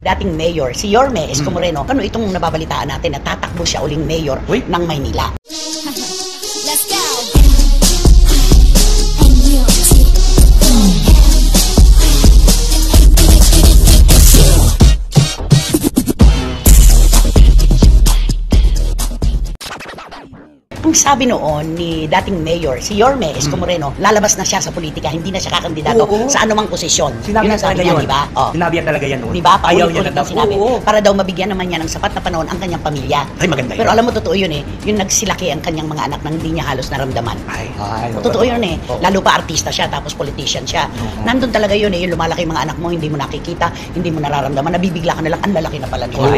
Dating mayor, si Yorme Isko Moreno, ano itong nababalitaan natin na tatakbo siya uling mayor ng Maynila. Let's go! Ang sabi noon ni dating mayor, si Yorme Isko Moreno, lalabas na siya sa politika, hindi na siya kakandidato sa anumang posisyon. Sinabi Yun ang sabi niya, di ba? Sinabi niya talaga yan noon. Di ba? Ayaw niya Paulit-ulit na ang sinabi. Para daw mabigyan naman niya ng sapat na panahon ang kanyang pamilya. Ay, maganda yun. Pero alam mo, totoo yun eh. Yung nagsilaki ang kanyang mga anak nang hindi niya halos naramdaman. Ay, Totoo yun eh. Lalo pa artista siya, tapos politician siya. Nandun talaga yun eh. Yung lumalaki yung mga anak mo, hindi mo nakikita, hindi mo nararamdaman, nabibigla ka na lang, ang lalaki na pala nila.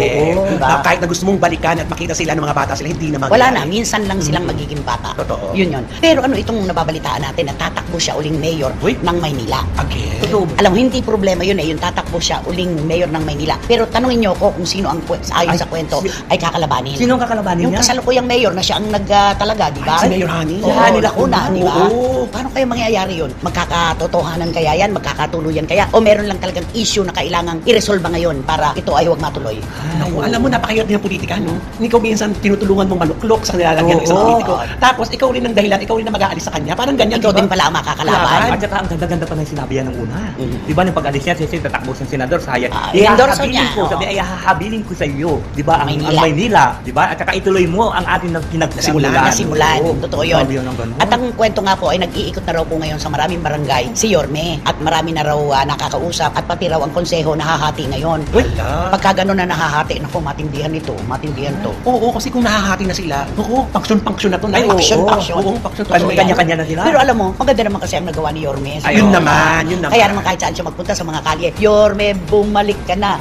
Diba? Kahit na gusto mong balikan at makita sila ng mga bata sila, hindi naman. Wala na, minsan lang silang magiging bata. Totoo. Yun yun. Pero ano itong nababalitaan natin na tatakbo siya uling mayor ng Maynila. Again? Totoo. Alam mo, hindi problema yun eh, yung tatakbo siya uling mayor ng Maynila. Pero tanungin niyo ako kung sino ang ayon sa kwento ay kakalabanin. Sino ang kakalabanin yung niya? Yung kasalukuyang mayor na siya ang nagtalaga, di ba? Si Mayor Hani. Si Hani Lacuna, di ba? Oo. Paano kaya mangyayari yun? Magkakatotohanan kaya yan? Magkakatuluyan kaya? O meron lang talagang issue na kailangang iresolba ngayon para ito ay huwag matuloy? Naku, alam mo, napakahirap din ang politika, no? Ikaw minsan tinutulungan mong maluklok sa nilalagyan ng isang politiko. Tapos ikaw rin ang dahilan, ikaw rin ang mag-aalis sa kanya. Parang ganyan, Ikaw din pala ang makakalaban. At saka ang ganda-ganda pa ng sinabi yan ng una. Di ba nung pag-alis niya, siya tatakbo sa senador, sayang. I-endorse niya. Sabi, ay hahabilin ko sa iyo. Di ba? Ang Maynila. Maynila. Di ba? At saka ituloy mo ang ating Nasimulan. Totoo yun. Yun ang ganun. At ang kwento nga po ay nag-iikot na raw po ngayon sa maraming barangay si Yorme. At marami na raw nakakausap at pati raw ang konseho nahahati ngayon. Wala. Pagka gano'n na nahahati, naku, matindihan ito, matindihan to. Oo, kasi kung nahahati na sila, paksyon na to. Ay, paksyon. Oo, paksyon. Totoo yan. Kanya-kanya na sila. Pero alam mo, maganda naman kasi ang nagawa ni Yorme. Yun naman. Kaya naman kahit saan siya magpunta sa mga kalye, Yorme, bumalik ka na.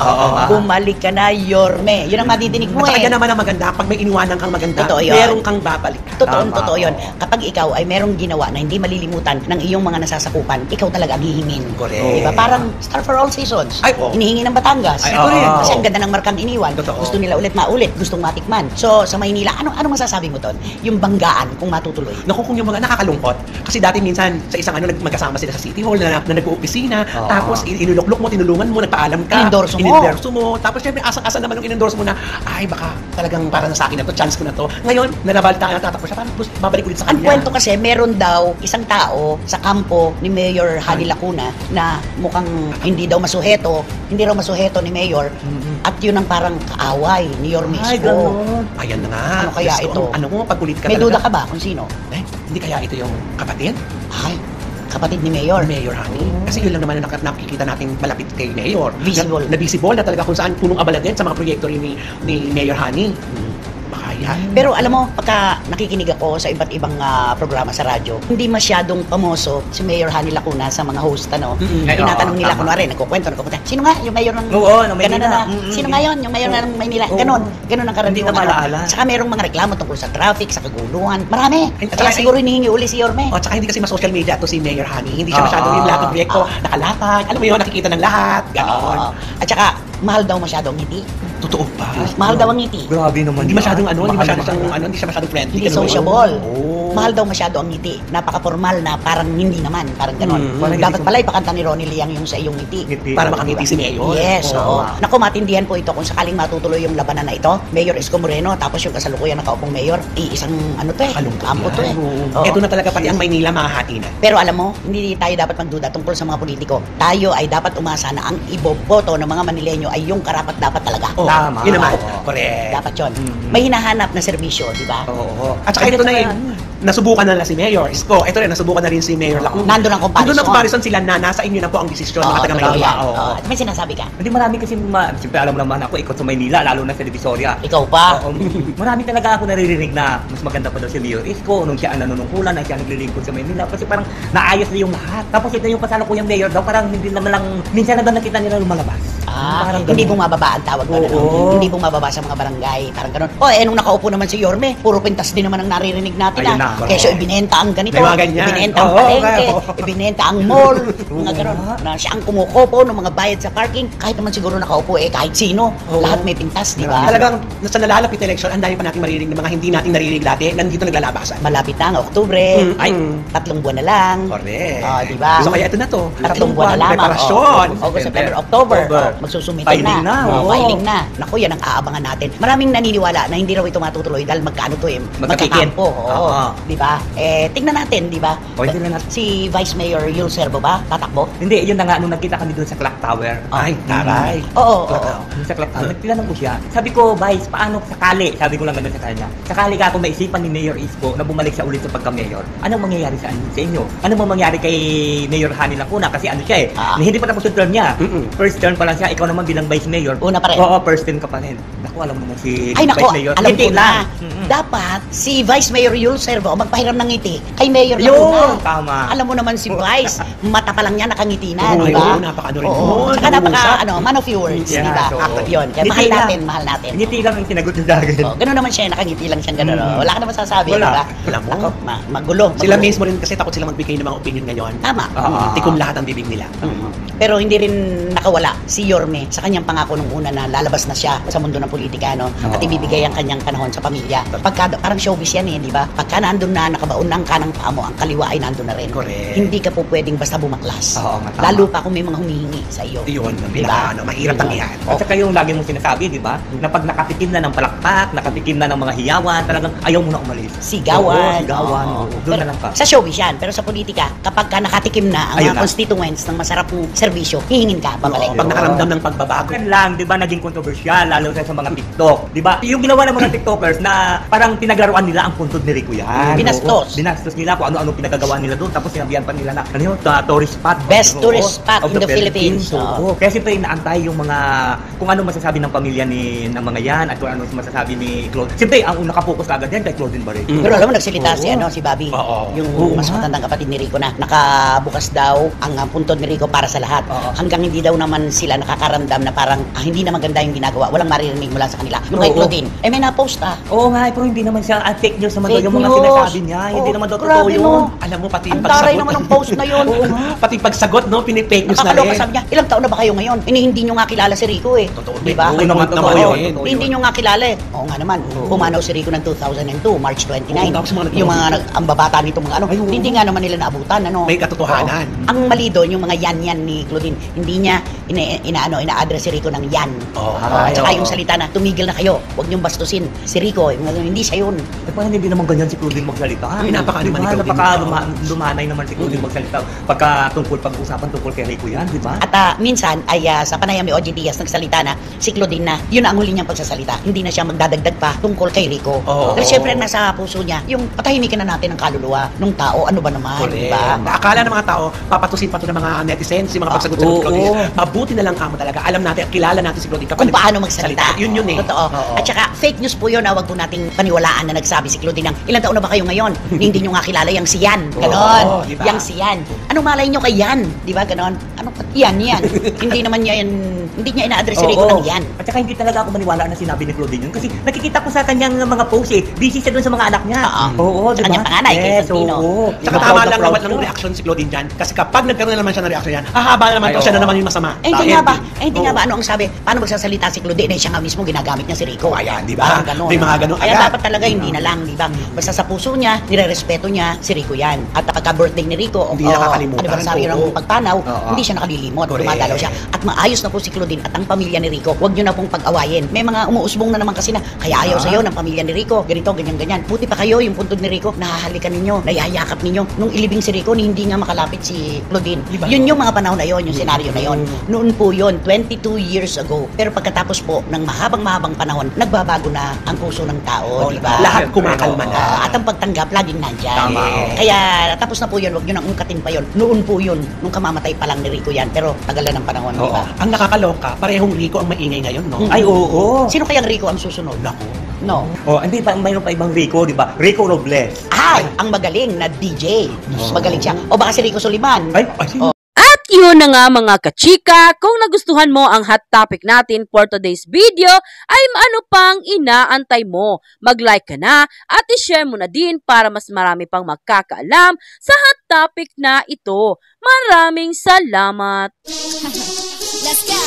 Bumalik ka na, Yorme. Yun ang madidinig mo At saka eh. yan naman ang maganda, pag may iniwanan kang maganda, Totoo yun. meron kang babalik. Totoo yun. Kapag ikaw ay merong ginawa na hindi malilimutan ng iyong mga nasasakupan, ikaw talaga ang hihingin. Correct. Diba? Parang Star for All Seasons. Ay, oo. Hinihingi ng Batangas. Ay, oo. Kasi ang ganda ng markang iniwan. Totoo. Gusto nila ulit maulit. Gustong matikman. So, sa Maynila, ano masasabi mo doon? Yung banggaan kung matutuloy. Naku, kung yung mga nakakalungkot. Kasi dati minsan sa isang magkasama sila sa City Hall na nag-oopisina, tapos inuluklok mo, tinulungan mo, nagpaalam ka. Inendorso mo. Tapos syempre, asang-asa naman yung inendorso mo na, ay baka talagang para na sa akin na to, chance ko na to. Ngayon, nanabalta na tatakbo siya, parang babalik ulit sa Ang kanya. kwento kasi, meron daw isang tao sa kampo ni Mayor Hani Lacuna na mukhang hindi daw masuheto, hindi raw masuheto ni Mayor, at yun ang parang kaaway ni Yorme Ay, Isko. ganun. Ayan na nga. Ano kaya Gusto, ito? Ano mo, pagkulit ka May talaga. duda ka ba kung sino? Eh, hindi kaya ito yung kapatid? Ay, kapatid ni Mayor. Mayor Hani. Kasi yun lang naman ang nakikita natin malapit kay Mayor. Visible. Na visible na talaga kung saan punong abala din sa mga proyekto ni Mayor Hani. Baka yan. Pero alam mo, pagka nakikinig ako sa iba't ibang programa sa radyo, hindi masyadong pamoso si Mayor Hani Lacuna sa mga host, ano? Tinatanong nila, kunwari, nagkukwento, sino nga yung mayor ng... Oo, ng Maynila. Sino nga yun, yung mayor ng Maynila? Ganon ang karaniwan. Hindi na malaala. Saka merong mga reklamo tungkol sa traffic, sa kaguluhan. Marami. At Kaya saka- siguro hinihingi uli si Yorme. O, tsaka hindi kasi ma-social media to si Mayor Hani. Hindi siya masyadong yung lahat ng proyekto nakalatag. Alam mo yun, nakikita ng lahat. Ganon. At saka, mahal daw masyadong ngiti. Totoo ba? Mahal daw ang ngiti. Grabe naman. Hindi masyadong Mahal. hindi siya masyadong friendly. Hindi Ganun. sociable. Oh. Mahal daw masyado ang ngiti. Napaka-formal na parang hindi naman. Parang ganon. Parang Dapat hindi- pala ipakanta ni Ronnie Liang yung sa iyong ngiti. Para makangiti si Mayor. Yes, oo. Oo. Naku, matindihan po ito kung sakaling matutuloy yung labanan na ito. Mayor Isko Moreno, tapos yung kasalukuyan nakaupong mayor, isang ano to eh, Kalungkot kampo to eh. yan. Oo. Ito na talaga pati ang Maynila mahahati na. Pero alam mo, hindi tayo dapat magduda tungkol sa mga politiko. Tayo ay dapat umasa na ang iboboto ng mga Manileño ay yung karapat-dapat talaga. Oh, Tama. Yun naman. Oo. Correct. Dapat yun. May hinahanap na serbisyo, di ba? Oo. At saka ito na yun, nasubukan na si Mayor Isko. Ito rin, nasubukan na rin si Mayor Lacuna. Nandun ang comparison. Nandun ang comparison sila na nasa inyo na po ang desisyon ng taga totoo Maynila. yan. Oo. Oo. At may sinasabi ka? Hindi marami kasi, siyempre alam mo naman ako, ikot sa Maynila, lalo na sa Divisoria. Ikaw pa? Oo. Marami talaga ako naririnig na mas maganda pa daw si Mayor Isko nung siya ang nanunungkulan, na siya ang naglilingkod sa Maynila. Kasi parang naayos na yung lahat. Tapos ito yung kasalukuyang Mayor daw, parang hindi naman lang, minsan na ba nakita nila lumalabas? Parang Hindi ganun. bumababa ang tawag doon. Ano? Oo. Hindi bumababa sa mga barangay. Parang ganun. Nung nakaupo naman si Yorme, puro pintas din naman ang naririnig natin. Ayun na. Kesyo ibinenta ang ganito, May mga ganyan. ibinenta ang Oo, palengke, oo. ibinenta ang mall, mga ganun. Na siya ang kumukopo ng mga bayad sa parking. Kahit naman siguro nakaupo, kahit sino. Oo. Lahat may pintas, di ba? Talagang sa nalalapit na election, ang dami pa natin maririnig ng mga hindi natin naririnig dati, nandito naglalabasan. Malapit na ang Oktubre. Ay, 3 buwan na lang. correct. Di ba? So kaya ito na to. 3 buwan na lamang. Preparasyon. August, September, October. magsusumite Filing na, oo. Filing na. Naku, yan ang aabangan natin. Maraming naniniwala na hindi raw ito matutuloy dahil magkano to Magkapikit. magkakampo. Oo. Di ba? Tingnan natin, di ba? O, tingnan natin. Si Vice Mayor Yul Servo ba? Tatakbo? Hindi, yun na nga, nung nagkita kami doon sa clock tower. Ay, taray. Oo. Sa clock tower, nagtinanong ko siya. Sabi ko, Vice, paano sakali? Sabi ko lang ganun sa kanya. Sakali ka kung maisipan ni Mayor Isko na bumalik siya ulit sa pagka-mayor, anong mangyayari sa inyo? Ano mo mangyayari kay Mayor Hani Lacuna? Kasi ano siya hindi pa tapos yung term niya. First term pa lang siya, ikaw naman bilang Vice Mayor. Una pa rin. Oo, first term ka pa rin. Naku, alam mo naman si Ay, naku, Vice Mayor. alam Ngiti ko na. lang. Dapat si Vice Mayor Yul Servo magpahiram ng ngiti kay Mayor Yun, Lacuna. tama. Alam mo naman si Vice, mata pa lang niya nakangiti na, Oo, di ba? oo, napakaano rin Oo. yun. Tsaka napaka, Nag-uusap. man of your words, Yeah, di ba? so, Yun, kaya ngiti lang. mahal natin. Ngiti lang ang sinagot niya sa akin. Oh, ganun naman siya, nakangiti lang siya gano'n. Wala ka naman sasabi, Wala. di ba? Wala mo. Ako, magulo. Sila mismo rin kasi takot sila magbigay ng mga opinion ngayon. Tama. Tikom lahat ang bibig nila. Pero hindi rin nakawala si Yorme sa kanyang pangako nung una na lalabas na siya sa mundo ng politika, no? At ibibigay ang kanyang panahon sa pamilya. Pagka, parang showbiz yan di ba? Pagka nandun na, nakabaon ng kanang paa mo, ang kaliwa ay nandun na rin. Correct. Hindi ka po pwedeng basta bumaklas. Oo, nga, tama. Lalo pa kung may mga humihingi sa iyo. Yun, Di ba? mahirap ang iyan. At saka yung lagi mong sinasabi, di ba? Na pag nakatikim na ng palakpak, nakatikim na ng mga hiyawan, talagang ayaw mo na umalis. Sigawan. Oo, sigawan. Oo. Oo, doon Pero na lang ka. Sa showbiz yan. Pero sa politika, kapag ka nakatikim na ang Ayun mga na. constituents ng masarap ng serbisyo, hihingin ka, babalik. Pag nakaramdam ng pagbabago. Yan lang, di ba, naging kontrobersyal, lalo sa mga TikTok. Di ba? Yung ginawa ng mga TikTokers na parang pinaglaruan nila ang puntod ni Rico yan. Binastos. Oo, binastos nila kung ano-ano pinagagawa nila doon. Tapos sinabihan pa nila na, ano yun, tourist spot. Best Oo, tourist spot of in the Philippines. Oo. Kaya siyempre inaantay yung mga, kung ano masasabi ng pamilya ng mga yan, at kung ano masasabi ni Claude. Siyempre, ang una ka-focus agad yan kay Claudine Barreto. Pero alam mo, nagsalita Oo. si Bobby, Oo. yung Oo mas nga. matandang kapatid ni Rico na nakabukas daw ang puntod ni Rico para sa lahat. Oo. Hanggang hindi daw naman sila nakakaramdam na parang hindi na maganda yung ginagawa. Walang maririnig mula sa kanila. Yung kay Oo. Claudine, may na-post Oo nga, pero hindi naman siya fake news naman daw Fake yung mga news. sinasabi niya. Hindi Oo, naman daw totoo grabe, yun. no? Alam mo, pati Ang yung taray pagsagot. naman ng post na yun. Oo nga. Pati pagsagot, no? Pinipake news na Nakakaloka, rin. sabi niya, ilang taon na ba kayo ngayon? Hindi nyo nga kilala si Rico eh. Totoo, Di ba? Oo naman, totoo Naman yun. yun. Totoo Hindi yun. nyo nga kilala eh. Oo nga naman. Pumanaw si Rico ng 2002, March 29. Oo, tapos mga Yung mga ang babata nitong mga ano, Ay, oo. hindi nga naman nila naabutan. Ano? May katotohanan. Oo. Ang mali doon, yung mga yan-yan ni Claudine, hindi niya ina-address si Rico ng yan. Oo. Tsaka yung salita na, tumigil na kayo, huwag niyong bastusin si Rico. Hindi siya yun. Eh, parang hindi naman ganyan si Claudine magsalita. Ay, napaka naman ni Claudine. Lumanay naman si Claudine magsalita. Pagka pag-usapan tungkol kay Rico yan, di ba? At minsan ay sa panayam ni OG Diaz nagsalita na si Claudine na yun ang huli niyang pagsasalita. Hindi na siya magdadagdag pa tungkol kay Rico. Oo. Pero syempre nasa puso niya, yung patahimikin na natin ang kaluluwa ng tao, ano ba naman, di ba? Akala ng mga tao, papatusin pa to ng mga netizens, yung mga pagsagot-sagot oo. ni Claudine. Mabuti na lang kamo talaga. Alam natin, kilala natin si Claudine. Kung paano magsalita. Yun yun eh. Totoo. Oo. At saka fake news po yun, wag po nating paniwalaan na nagsabi si Claudine ng ilang taon na ba kayo ngayon? Hindi nyo nga kilala yung si Yan. Ganon. Oo, di ba? Yang si Yan. Anong malay nyo kay Yan? Di ba ganon? Anong yan? Hindi naman niya yan, hindi niya ina-address si Rico ng Yan. At saka hindi talaga ako maniwala na sinabi ni Claudine yun. Kasi nakikita ko sa kanyang mga post busy siya doon sa mga anak niya. Oo, Sa kanyang panganay, kay Santino. oo. Saka Diba? tama Proud na lang proud naman ang siya. reaction si Claudine dyan. Kasi kapag nagkaroon na naman siya ng reaction yan, hahaba naman to, Ay, siya na oo. naman yung masama. Hindi nga ba? Hindi nga Oo. ba? Ano ang sabi? Paano magsasalita si Claudine? Siya nga mismo ginagamit niya si Rico. Ayan, di ba? Parang ganon. May mga ganon Kaya agad. dapat talaga hindi na lang, di ba? Basta sa puso niya, nire-respeto niya si Rico yan. At pagka birthday ni Rico, Hindi nakakalimutan. anniversary ng Oo. pagpanaw, Oo. hindi siya nakalilimot. Correct. Dumadalaw siya. At maayos na po si Claudine at ang pamilya ni Rico. Huwag niyo na pong pag-awayin. May mga umuusbong na naman kasi na, kaya ayaw sa'yo ng pamilya ni Rico. Ganito, ganyan. Buti pa kayo, yung puntod ni Rico, nahahalikan ninyo, nayayakap ninyo. Nung ilibing si Rico, hindi nga makalapit si Claudine. Diba? Yun yung mga panahon na yun, yung senaryo na yun. Noon po yun, 22 years ago. Pero pagkatapos po ng mahabang panahon, nagbabago na ang puso ng tao, di ba? Lahat kumakalma na. At ang pagtanggap, laging nandyan. Tama, oo. Kaya tapos na po yun, huwag nyo nang ungkatin pa yun. Noon po yun, nung kamamatay pa lang ni Rico yan. Pero tagal na ng panahon, di ba? Ang nakakaloka, parehong Rico ang maingay ngayon, no? Ay, oo. Sino kayang Rico ang susunod? Naku. No. Oh, hindi pa mayroon pa ibang Rico, di ba? Rico Robles. Ay, ang magaling na DJ. Magaling siya. O baka si Rico Soliman. Ay, Oh. At yun na nga mga kachika, kung nagustuhan mo ang hot topic natin for today's video, ay ano pang inaantay mo? Mag-like ka na at i-share mo na din para mas marami pang magkakaalam sa hot topic na ito. Maraming salamat! Let's go.